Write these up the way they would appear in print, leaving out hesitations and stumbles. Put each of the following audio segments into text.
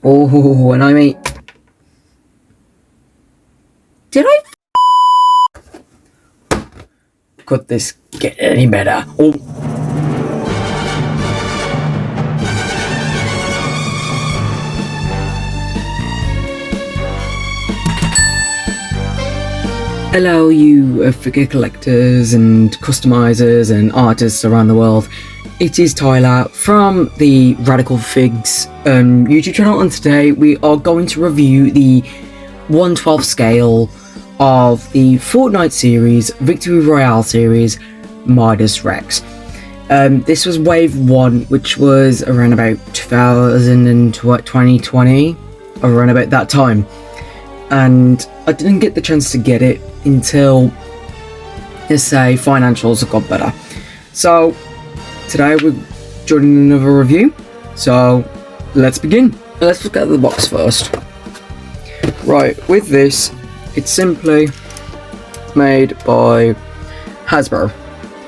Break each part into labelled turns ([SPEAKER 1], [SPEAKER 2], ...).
[SPEAKER 1] Oh, and I mean, did I could this get any better? Oh. Hello, you figure collectors and customizers and artists around the world. It is Tyler from the Radicalfigz YouTube channel, and today we are going to review the 1/12 scale of the Fortnite series, Victory Royale series, Midas Rex. This was wave 1, which was around about 2020, around about that time. And I didn't get the chance to get it until, let's say, financials have got better. So today we're joining another review, so let's begin. Let's look at the box first. Right, with this, it's simply made by Hasbro,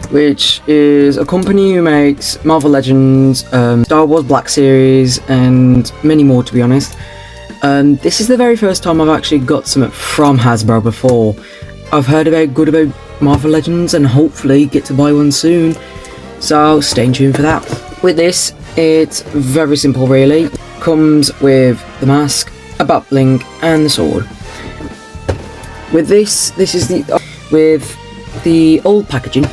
[SPEAKER 1] which is a company who makes Marvel Legends, Star Wars Black Series, and many more, to be honest. This is the very first time I've actually got something from Hasbro before. I've heard good about Marvel Legends and hopefully get to buy one soon, so stay tuned for that. With this, it's very simple really. Comes with the mask, a bat bling, and the sword. With this is with the old packaging.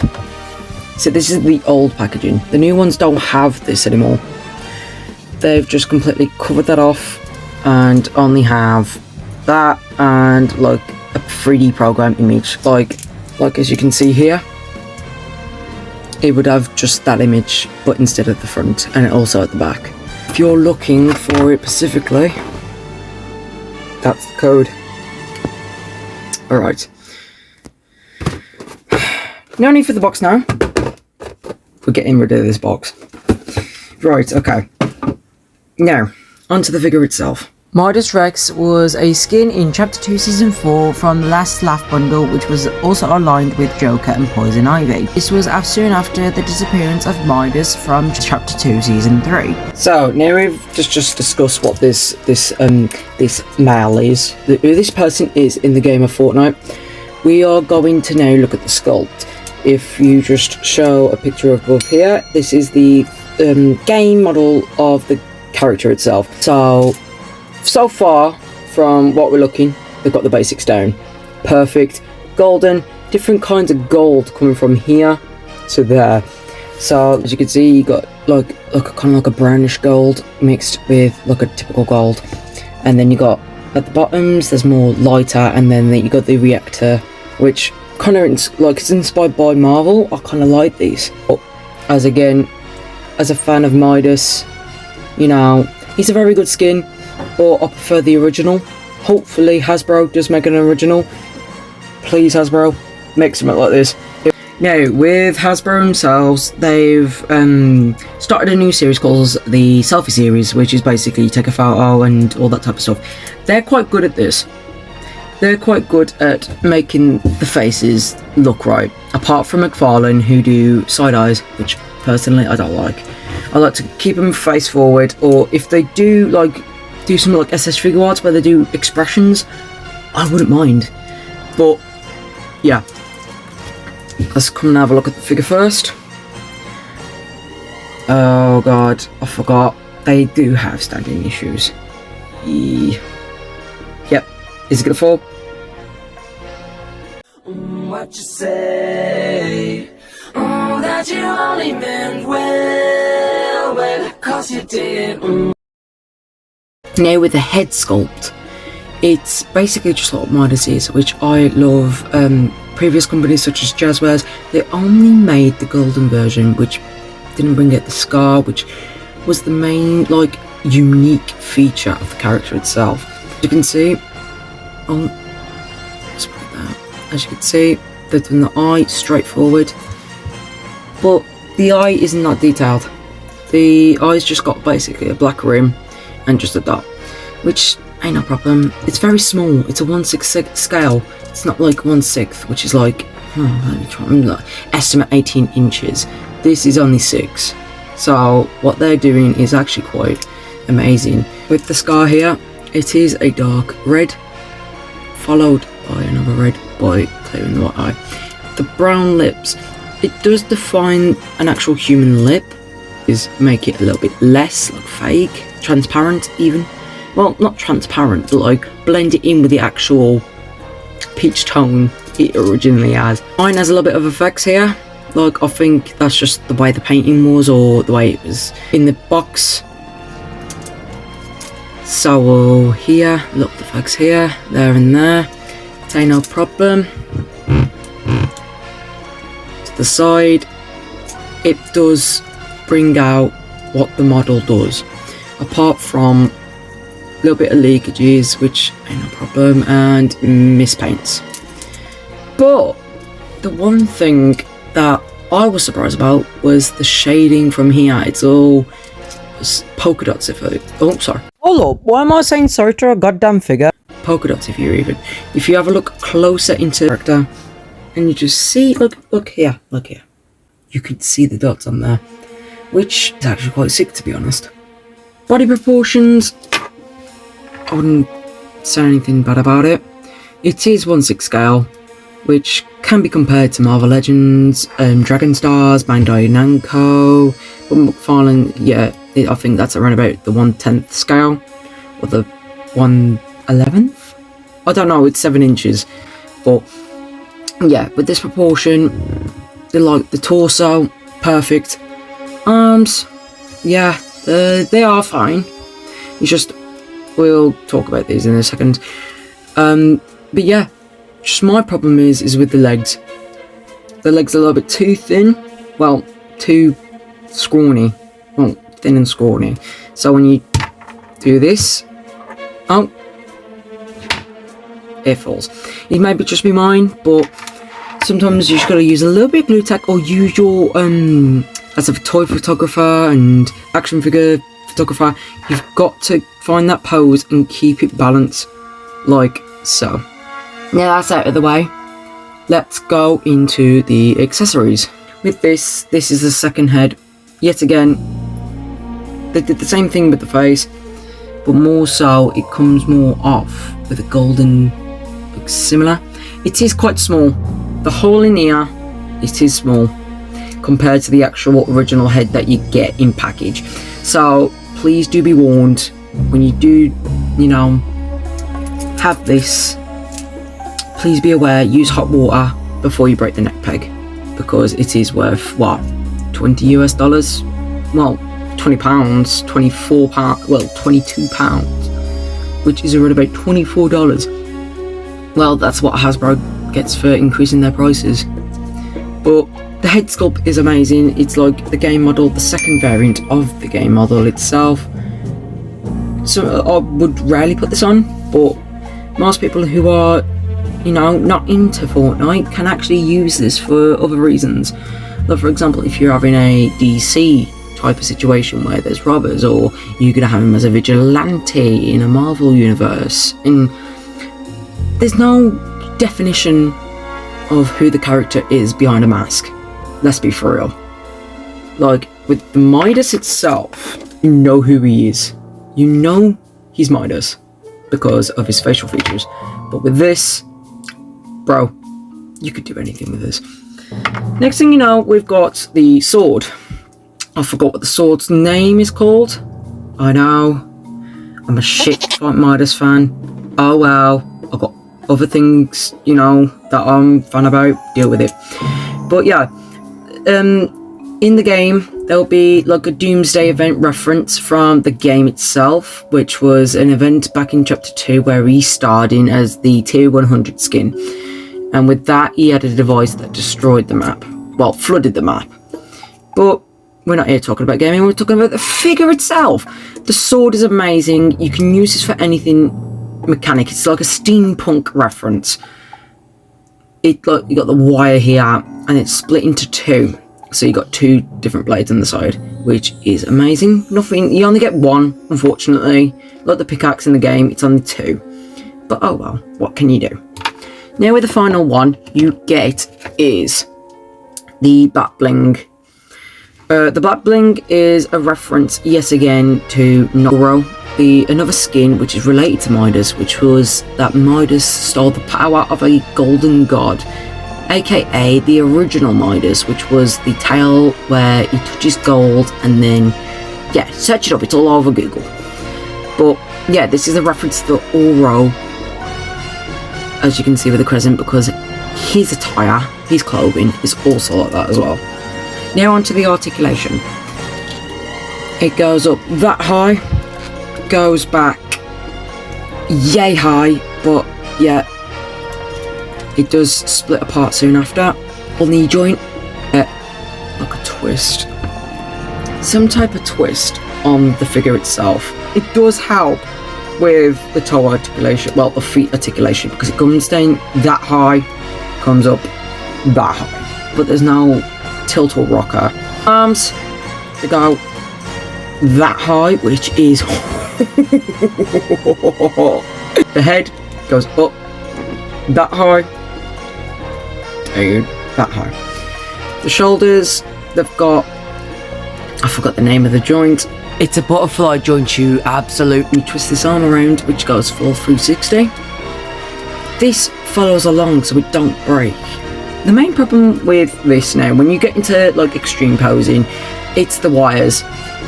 [SPEAKER 1] So this is the old packaging. The new ones don't have this anymore. They've just completely covered that off and only have that and like a 3D program image, like as you can see here. It would have just that image, but instead of the front, and also at the back. If you're looking for it specifically, that's the code. Alright. No need for the box now. We're getting rid of this box. Right, okay. Now, onto the figure itself. Midas Rex was a skin in Chapter 2 Season 4 from the last Laugh bundle, which was also aligned with Joker and Poison Ivy. This was soon after the disappearance of Midas from Chapter 2 Season 3. So now we've just discussed what this male is, who this person is in the game of Fortnite. We are going to now look at the sculpt. If you just show a picture above here, this is the game model of the character itself. So far from what we're looking, they've got the basics down. Perfect. Golden, different kinds of gold coming from here to there. So as you can see, you got like kind of like a brownish gold mixed with like a typical gold. And then you got at the bottoms, there's more lighter, and then you got the Reactor, which kind of it's inspired by Marvel. I kind of like these. But as a fan of Midas, you know, he's a very good skin. Or I prefer the original. Hopefully Hasbro does make an original. Please Hasbro, make something like this. Now with Hasbro themselves, they've started a new series called the Selfie Series, which is basically you take a photo and all that type of stuff. They're quite good at this. They're quite good at making the faces look right. Apart from McFarlane, who do side eyes, which personally I don't like. I like to keep them face forward, or if they do some like SS figure arts where they do expressions, I wouldn't mind. But yeah, let's come and have a look at the figure first. Oh god, I forgot. They do have standing issues. Yep, is it gonna fall? What you say? That you only meant well, cause you did. Now with the head sculpt, it's basically just what Midas is, which I love. Previous companies such as Jazzwares, they only made the golden version, which didn't bring out the scar, which was the main like unique feature of the character itself. As you can see, let's put that. As you can see, they've done the eye straight forward, but the eye isn't that detailed. The eye's just got basically a black rim and just a dot, which ain't no problem. It's very small. It's a 1/6 scale. It's not like 1/6, which is like let me try and estimate 18 inches. This is only 6. So what they're doing is actually quite amazing. with the scar here, it is a dark red, followed by another red by clearing the white eye. The brown lips, it does define an actual human lip, is make it a little bit less like fake, transparent even. Well, not transparent, but like blend it in with the actual peach tone it originally has. Mine has a little bit of effects here. Like, I think that's just the way the painting was, or the way it was in the box. So here, look, the effects here, there and there. Say no problem. To the side, it does bring out what the model does. Apart from a little bit of leakages, which ain't no problem, and mispaints. But the one thing that I was surprised about was the shading from here. It's all polka dots oh, sorry. Hold up, why am I saying sorry to a goddamn figure? Polka dots if you have a look closer into the character, and you just see, look here. You could see the dots on there, which is actually quite sick, to be honest. Body proportions, I wouldn't say anything bad about it. It is 1/6 scale, which can be compared to Marvel Legends, Dragon Stars, Bandai Namco, but McFarlane, yeah, I think that's around about the 1/10 scale, or the 1/11th? I don't know, it's 7 inches, but yeah, with this proportion, the torso, perfect. Arms, yeah, they are fine. It's just, we'll talk about these in a second. But yeah, just my problem is with the legs. The legs are a little bit too thin, well, too scrawny. Well, thin and scrawny. So when you do this, oh, it falls. It may just be mine, but sometimes you just gotta use a little bit of glue tack, or use your as a toy photographer and action figure photographer, you've got to find that pose and keep it balanced, like so. Now that's out of the way, let's go into the accessories. With this is the second head. Yet again, they did the same thing with the face, but more so it comes more off with a golden, looks similar. It is quite small. The hole in here, it is small compared to the actual original head that you get in package. So please do be warned, when you do, have this, please be aware, use hot water before you break the neck peg, because it is worth, what, $20 US? Well, £20, £24, well, £22, which is around about $24. Well, that's what Hasbro gets for increasing their prices. But the head sculpt is amazing. It's like the game model, the second variant of the game model itself. So I would rarely put this on, but most people who are, not into Fortnite can actually use this for other reasons. Like, for example, if you're having a DC type of situation where there's robbers, or you're gonna have him as a vigilante in a Marvel universe, and there's no definition of who the character is behind a mask. Let's be for real. Like, with the Midas itself, you know who he is. You know he's Midas because of his facial features. But with this, bro, you could do anything with this. Next thing you know, we've got the sword. I forgot what the sword's name is called. I know. I'm a shit Midas fan. Oh well. I've got other things, that I'm fan about. Deal with it. But yeah, in the game, there'll be like a Doomsday event reference from the game itself, which was an event back in Chapter 2 where he starred in as the Tier 100 skin. And with that, he had a device that destroyed the map. Well, flooded the map. But we're not here talking about gaming, we're talking about the figure itself. The sword is amazing. You can use this for anything mechanic. It's like a steampunk reference. You got the wire here, and it's split into two. So you got two different blades on the side, which is amazing. You only get one, unfortunately. Like the pickaxe in the game, it's only two. But oh well, what can you do? Now with the final one you get is the bat bling. The black bling is a reference, yes again, to Noro, another skin which is related to Midas, which was that Midas stole the power of a golden god, aka the original Midas, which was the tale where he touches gold, and then, yeah, search it up, it's all over Google. But yeah, this is a reference to Oro, as you can see with the crescent, because his attire, his clothing, is also like that as well. Now onto the articulation. It goes up that high, goes back yay high, but yeah, it does split apart soon after. On the joint, like a twist, some type of twist on the figure itself. It does help with the toe articulation, well, the feet articulation, because it comes down that high, comes up that high, but there's no tilt or rocker. Arms, they go that high, which is the head goes up that high, dude, that high. The shoulders, they've got, I forgot the name of the joint. It's a butterfly joint, you absolutely twist this arm around, which goes full 360. This follows along so it don't break. The main problem with this now, when you get into like extreme posing, it's the wires.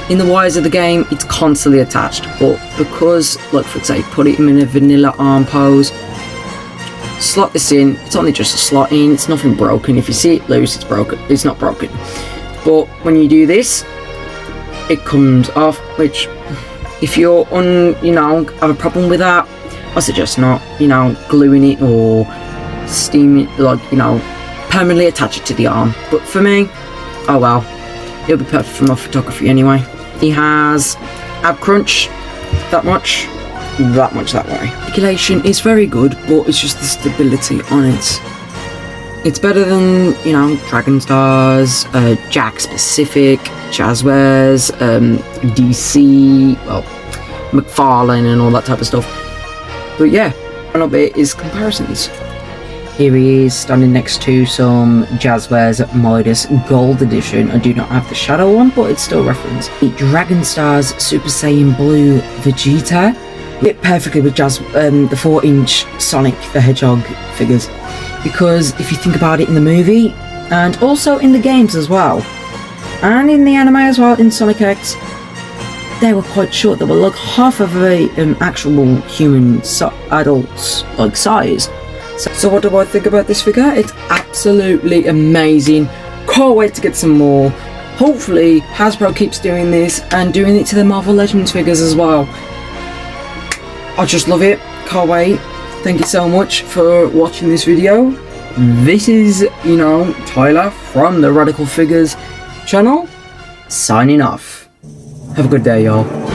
[SPEAKER 1] In the wires of the game, it's constantly attached, but because, like for example, put it in a vanilla arm pose, slot this in, it's only just a slot in, it's nothing broken. If you see it loose, it's broken, it's not broken. But when you do this, it comes off, which if you're have a problem with that, I suggest not, gluing it or steaming, permanently attach it to the arm. But for me, oh well, it'll be perfect for my photography anyway. He has ab crunch, that much that way. Articulation is very good, but it's just the stability on it. It's better than, Dragon Stars, Jack Specific, Jazzwares, DC, well, McFarlane and all that type of stuff. But yeah, one of it is comparisons. Here he is standing next to some Jazzwares Midas Gold Edition. I do not have the shadow one, but it's still referenced. The Dragon Stars Super Saiyan Blue Vegeta. Fit perfectly with the 4-inch Sonic the Hedgehog figures. Because if you think about it in the movie, and also in the games as well, and in the anime as well, in Sonic X, they were quite short. They were like half of a actual human adult's like size. So what do I think about this figure? It's absolutely amazing. Can't wait to get some more. Hopefully Hasbro keeps doing this and doing it to the Marvel Legends figures as well. I just love it. Can't wait. Thank you so much for watching this video. This is, Tyler from the Radicalfigz channel, signing off. Have a good day, y'all.